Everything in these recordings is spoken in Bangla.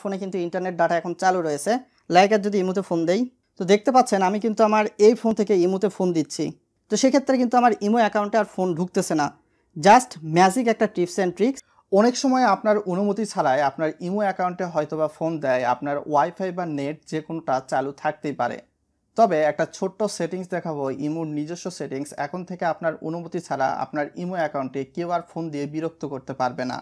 ফোনে কিন্তু ইন্টারনেট ডাটা এখন চালু রয়েছে। লাইক আর যদি ইমোতে ফোন দেই, তো দেখতে পাচ্ছেন আমি কিন্তু আমার এই ফোন থেকে ইমোতে ফোন দিচ্ছি। তো সেক্ষেত্রে কিন্তু আমার ইমো অ্যাকাউন্টে আর ফোন ঢুকতেছে না। জাস্ট ম্যাজিক একটা টিপস অ্যান্ড ট্রিক্স। অনেক সময় আপনার অনুমতি ছাড়াই আপনার ইমো অ্যাকাউন্টে হয়তোবা ফোন দেয়, আপনার ওয়াইফাই বা নেট যে কোনোটা চালু থাকতেই পারে। তবে একটা ছোট্ট সেটিংস দেখাবো, ইমোর নিজস্ব সেটিংস। এখন থেকে আপনার অনুমতি ছাড়া আপনার ইমো অ্যাকাউন্টে কেউ আর ফোন দিয়ে বিরক্ত করতে পারবে না।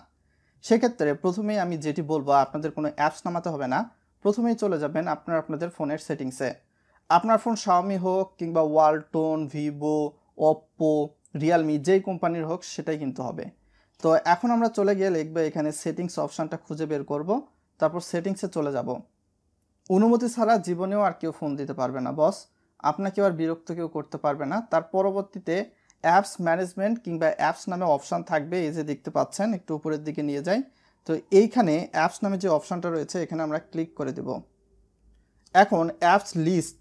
সেক্ষেত্রে প্রথমেই আমি যেটি বলবো, আপনাদের কোনো অ্যাপস নামাতে হবে না। প্রথমেই চলে যাবেন আপনাদের ফোনের সেটিংসে। আপনার ফোন শাওমি হোক কিংবা ওয়ালটন, ভিভো, ওপ্পো, রিয়েলমি, যেই কোম্পানির হোক সেটাই কিন্তু হবে। তো এখন আমরা চলে গিয়ে লিখবো এখানে সেটিংস অপশানটা খুঁজে বের করব, তারপর সেটিংসে চলে যাব। অনুমতি ছাড়া জীবনেও আর কেউ ফোন দিতে পারবে না বস, আপনাকেও আর বিরক্ত কেউ করতে পারবে না। তার পরবর্তীতে অ্যাপস ম্যানেজমেন্ট কিংবা অ্যাপস নামে অপশান থাকবে, এই যে দেখতে পাচ্ছেন, একটু উপরের দিকে নিয়ে যাই। তো এইখানে অ্যাপস নামে যে অপশানটা রয়েছে এখানে আমরা ক্লিক করে দেব। এখন অ্যাপস লিস্ট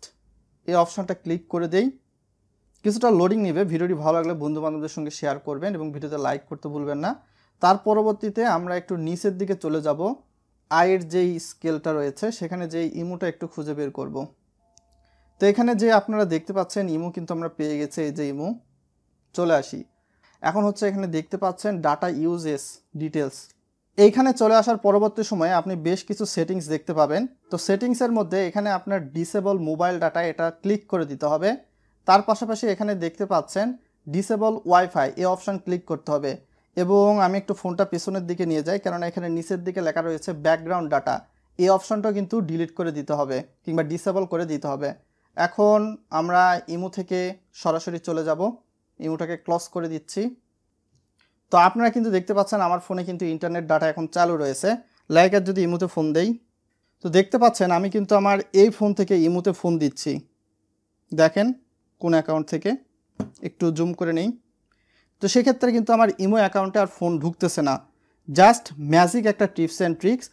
এই অপশানটা ক্লিক করে দেই। কিছুটা লোডিং নেবে। ভিডিওটি ভালো লাগলে বন্ধুবান্ধবদের সঙ্গে শেয়ার করবেন এবং ভিডিওতে লাইক করতে ভুলবেন না। তার পরবর্তীতে আমরা একটু নিচের দিকে চলে যাব। আয়ের যেই স্কেলটা রয়েছে সেখানে যেই ইমোটা একটু খুঁজে বের করব। তো এখানে যে আপনারা দেখতে পাচ্ছেন ইমো কিন্তু আমরা পেয়ে গেছি, এই যে ইমো। চলে আসি। এখন হচ্ছে এখানে দেখতে পাচ্ছেন ডাটা ইউজেস ডিটেলস। এইখানে চলে আসার পরবর্তী সময়ে আপনি বেশ কিছু সেটিংস দেখতে পাবেন। তো সেটিংসের মধ্যে এখানে আপনার ডিসেবল মোবাইল ডাটা, এটা ক্লিক করে দিতে হবে। তার পাশাপাশি এখানে দেখতে পাচ্ছেন ডিসেবল ওয়াইফাই, এই অপশান ক্লিক করতে হবে। এবং আমি একটু ফোনটা পেছনের দিকে নিয়ে যাই, কেননা এখানে নিচের দিকে লেখা রয়েছে ব্যাকগ্রাউন্ড ডাটা, এই অপশানটাও কিন্তু ডিলিট করে দিতে হবে কিংবা ডিসেবল করে দিতে হবে। এখন আমরা ইমো থেকে সরাসরি চলে যাব, ইমোটাকে ক্লোজ করে দিচ্ছি। তো আপনারা কিন্তু দেখতে পাচ্ছেন আমার ফোনে কিন্তু ইন্টারনেট ডাটা এখন চালু রয়েছে। লাইক আর যদি ইমোতে ফোন দেই, তো দেখতে পাচ্ছেন আমি কিন্তু আমার এই ফোন থেকে ইমোতে ফোন দিচ্ছি। দেখেন কোন অ্যাকাউন্ট থেকে, একটু জুম করে নেই। তো সেক্ষেত্রে কিন্তু আমার ইমো অ্যাকাউন্টে আর ফোন ঢুকতেছে না। জাস্ট ম্যাজিক একটা টিপস অ্যান্ড ট্রিক্স।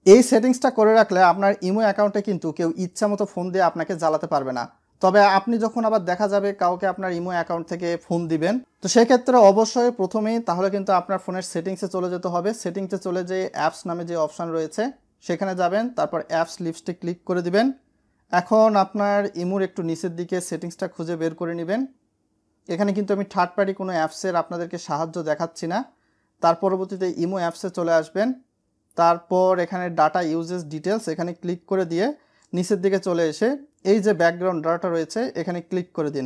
এই সেটিংসটা করে রাখলে আপনার ইমো অ্যাকাউন্টে কিন্তু কেউ ইচ্ছা মতো ফোন দিয়ে আপনাকে জ্বালাতে পারবে না। তবে আপনি যখন আবার দেখা যাবে কাউকে আপনার ইমো অ্যাকাউন্ট থেকে ফোন দিবেন, তো সেক্ষেত্রে অবশ্যই প্রথমেই তাহলে কিন্তু আপনার ফোনের সেটিংসে চলে যেতে হবে। সেটিংসে চলে যে অ্যাপস নামে যে অপশান রয়েছে সেখানে যাবেন, তারপর অ্যাপস লিস্টে ক্লিক করে দিবেন। এখন আপনার ইমোর একটু নিচের দিকে সেটিংসটা খুঁজে বের করে নেবেন। এখানে কিন্তু আমি থার্ড পার্টি কোনো অ্যাপসের আপনাদেরকে সাহায্য দেখাচ্ছি না। তার পরবর্তীতে ইমো অ্যাপসে চলে আসবেন। তারপর এখানে ডাটা ইউজেস ডিটেলস, এখানে ক্লিক করে দিয়ে নিচের দিকে চলে এসে এই যে ব্যাকগ্রাউন্ড ডাটা রয়েছে এখানে ক্লিক করে দিন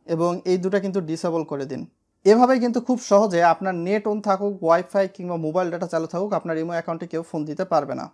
এবং এই দুটো কিন্তু ডিসেবল করে দিন। এভাবেই কিন্তু খুব সহজে আপনার নেট অন থাকুক, ওয়াইফাই কিংবা মোবাইল ডাটা চালু থাকুক, আপনার ইমো অ্যাকাউন্টে কেউ ফোন দিতে পারবে না।